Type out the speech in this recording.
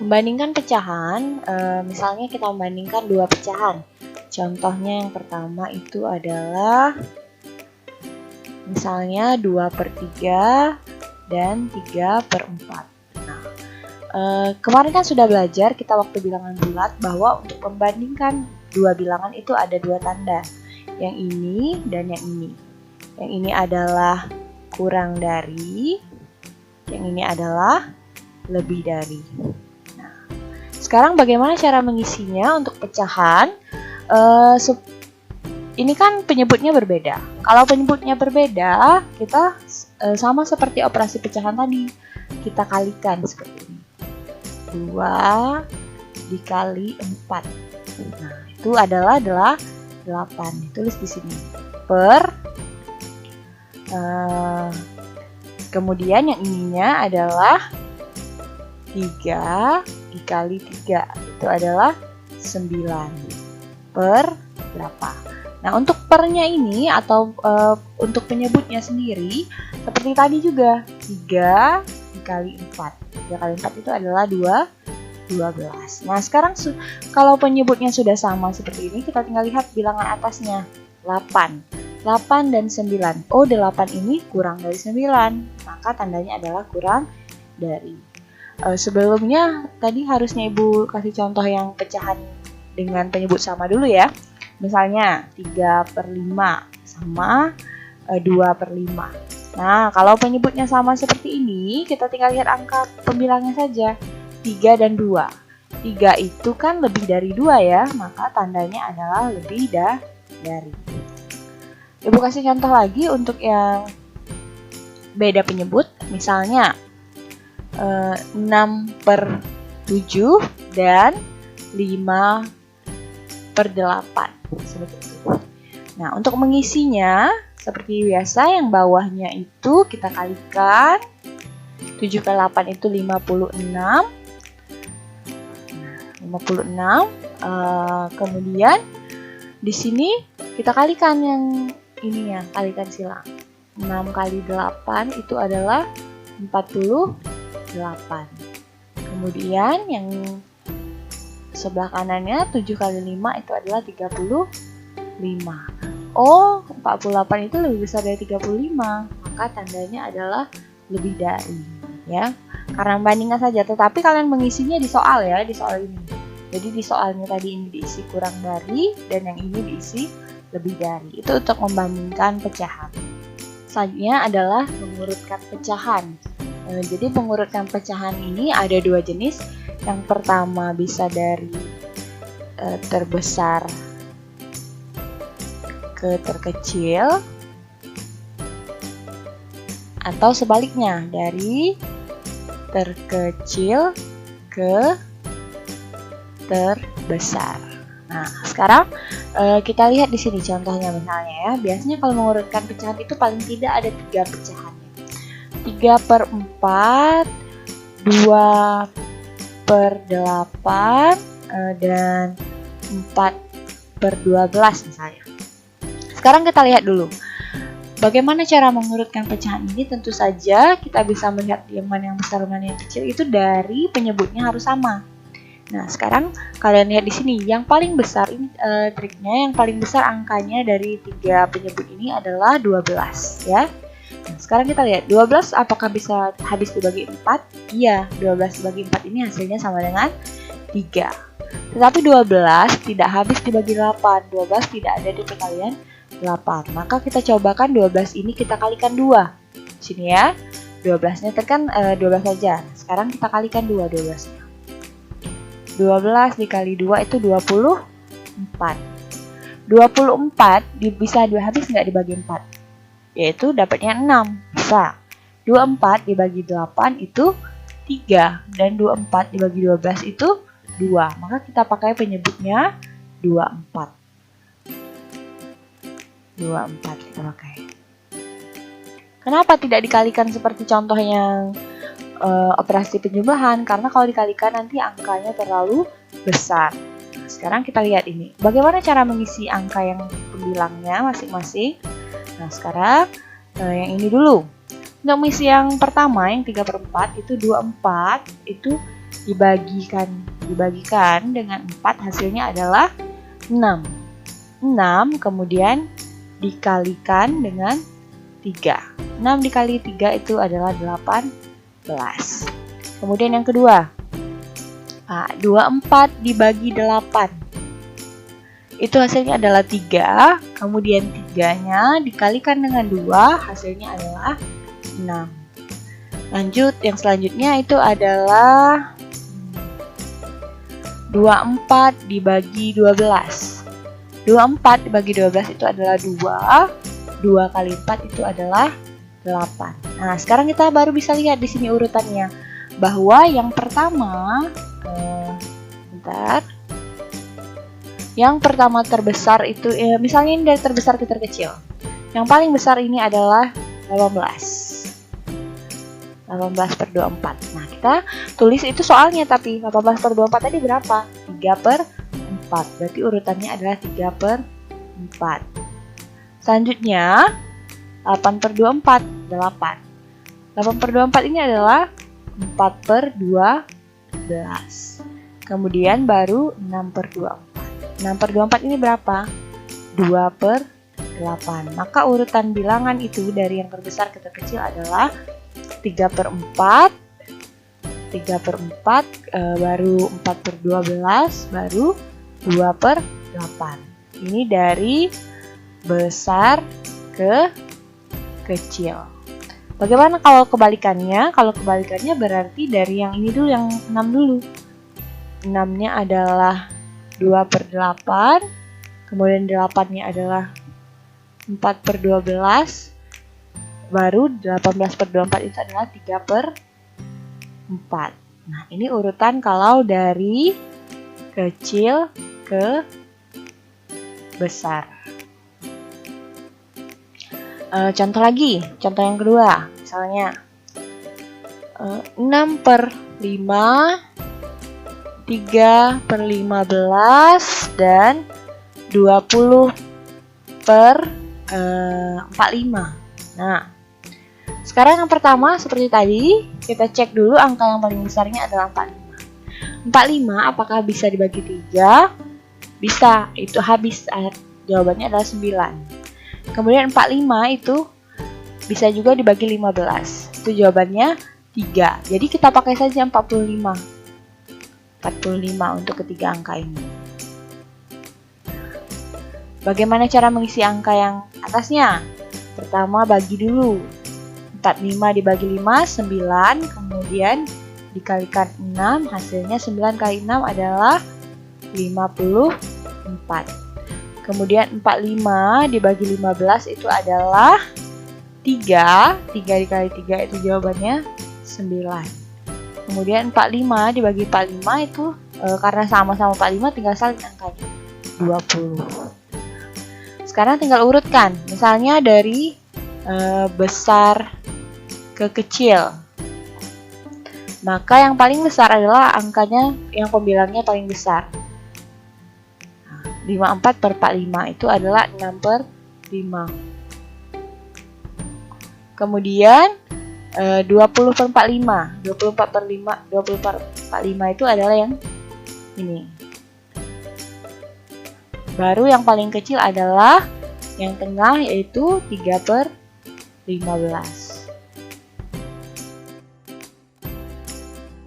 Membandingkan pecahan, misalnya kita membandingkan dua pecahan. Contohnya yang pertama itu adalah misalnya 2/3 dan 3/4. Nah, kemarin kan sudah belajar kita waktu bilangan bulat bahwa untuk membandingkan dua bilangan itu ada dua tanda. Yang ini dan yang ini. Yang ini adalah kurang dari, yang ini adalah lebih dari. Nah, sekarang bagaimana cara mengisinya untuk pecahan? Ini kan penyebutnya berbeda. Kalau penyebutnya berbeda, kita sama seperti operasi pecahan tadi. Kita kalikan seperti ini. 2 dikali 4. Nah, itu adalah 8. Ditulis di sini. Kemudian yang ininya adalah 3 dikali 3. Itu adalah 9 per berapa. Nah, untuk pernya ini atau untuk penyebutnya sendiri seperti tadi juga 3 dikali 4. 3 kali 4 itu adalah 12. Nah, sekarang kalau penyebutnya sudah sama seperti ini, kita tinggal lihat bilangan atasnya. 8 dan 9. Oh, 8 ini kurang dari 9. Maka tandanya adalah kurang dari. Sebelumnya tadi harusnya Ibu kasih contoh yang pecahan dengan penyebut sama dulu ya. Misalnya 3/5 sama 2/5. Nah, kalau penyebutnya sama seperti ini, kita tinggal lihat angka pembilangnya saja. 3 dan 2. 3 itu kan lebih dari 2 ya, maka tandanya adalah lebih dari. Ibu kasih contoh lagi untuk yang beda penyebut. Misalnya 6/7 dan 5/8. Seperti itu. Nah, untuk mengisinya seperti biasa, yang bawahnya itu kita kalikan. 7 kali 8 itu 56. 56. Kemudian di sini kita kalikan yang ini ya, kalikan silang. 6 kali 8 itu adalah 48. Kemudian yang sebelah kanannya 7 kali 5 itu adalah 35. Oh, 48 itu lebih besar dari 35. Maka tandanya adalah lebih dari, ya. Karena membandingkan saja, tetapi kalian mengisinya di soal ya, di soal ini. Jadi di soalnya tadi ini diisi kurang dari dan yang ini diisi lebih dari. Itu untuk membandingkan pecahan. Selanjutnya adalah mengurutkan pecahan. Jadi mengurutkan pecahan ini ada dua jenis. Yang pertama bisa dari terbesar ke terkecil, atau sebaliknya dari terkecil ke terbesar. Nah, sekarang kita lihat di sini contohnya misalnya ya. Biasanya kalau mengurutkan pecahan itu paling tidak ada 3 pecahannya. 3/4, 2/8, dan 4/12 misalnya. Sekarang kita lihat dulu bagaimana cara mengurutkan pecahan ini. Tentu saja kita bisa melihat mana yang besar mana yang kecil itu dari penyebutnya harus sama. Nah, sekarang kalian lihat di sini yang paling besar ini triknya, yang paling besar angkanya dari 3 penyebut ini adalah 12 ya. Nah, sekarang kita lihat 12 apakah bisa habis dibagi 4? Iya, 12 dibagi 4 ini hasilnya sama dengan 3. Tetapi 12 tidak habis dibagi 8. 12 tidak ada di perkalian 8. Maka kita cobakan 12 ini kita kalikan 2. Sini ya. 12-nya kan 12 saja. Sekarang kita kalikan 2 12-nya. 12 dikali 2 itu 24. 24 bisa habis nggak dibagi 4? Yaitu dapatnya 6. Bisa. 24 dibagi 8 itu 3. Dan 24 dibagi 12 itu 2. Maka kita pakai penyebutnya 24. 24 kita pakai. Kenapa tidak dikalikan seperti contoh yang operasi penjumlahan? Karena kalau dikalikan nanti angkanya terlalu besar. Nah, sekarang kita lihat ini. Bagaimana cara mengisi angka yang pembilangnya masing-masing? Nah, sekarang yang ini dulu. Untuk mengisi yang pertama, yang 3/4 itu 24 itu dibagikan dengan 4 hasilnya adalah 6. 6 kemudian dikalikan dengan 3. 6 dikali 3 itu adalah 18. Kemudian yang kedua, 24 dibagi 8. Itu hasilnya adalah 3, kemudian 3-nya dikalikan dengan 2, hasilnya adalah 6. Lanjut, yang selanjutnya itu adalah 24 dibagi 12. 24 dibagi 12 itu adalah 2. 2 kali 4 itu adalah 8. Nah, sekarang kita baru bisa lihat di sini urutannya. Bahwa yang pertama, yang pertama terbesar itu, misalnya ini dari terbesar ke terkecil. Yang paling besar ini adalah 18. 18 per 24. Nah, kita tulis itu soalnya, tapi 18 per 24 tadi berapa? 3 per 4. Berarti urutannya adalah 3 per 4. Selanjutnya, 8 per 24, 8. 8 per 24 ini adalah 4 per 12. Kemudian baru 6 per 24. 6 per 24 ini berapa? 2 per 8. Maka urutan bilangan itu dari yang terbesar ke terkecil adalah 3 per 4, 3 per 4, baru 4 per 12, baru 2 per 8. Ini dari besar ke kecil. Bagaimana kalau kebalikannya? Kalau kebalikannya berarti dari yang ini dulu, yang 6 dulu. 6-nya adalah 2 per 8, kemudian 8-nya adalah 4 per 12, baru 18 per 24 itu adalah 3 per 4. Nah, ini urutan kalau dari kecil ke besar. Contoh lagi, contoh yang kedua, misalnya 6 per 5, 3 per 15, dan 20 per 45. Nah, sekarang yang pertama seperti tadi, kita cek dulu angka yang paling besarnya adalah 45. 45 apakah bisa dibagi 3? Bisa, itu habis. Jawabannya adalah 9. Kemudian 45 itu bisa juga dibagi 15. Itu jawabannya 3. Jadi kita pakai saja 45. 45 untuk ketiga angka ini. Bagaimana cara mengisi angka yang atasnya? Pertama bagi dulu. 45 dibagi 5, 9. Kemudian dikalikan 6, hasilnya 9 kali 6 adalah 54. Kemudian 45 dibagi 15 itu adalah 3. 3 dikali 3 itu jawabannya 9. Kemudian 45 dibagi 45 itu karena sama-sama 45 tinggal salin angkanya 20. Sekarang tinggal urutkan. Misalnya dari besar ke kecil. Maka yang paling besar adalah angkanya yang pembilangnya paling besar. 54 per 45 itu adalah 6 per 5. Kemudian 20 per 45. 24 per 5, 20 per 45 itu adalah yang ini. Baru yang paling kecil adalah yang tengah, yaitu 3 per 15.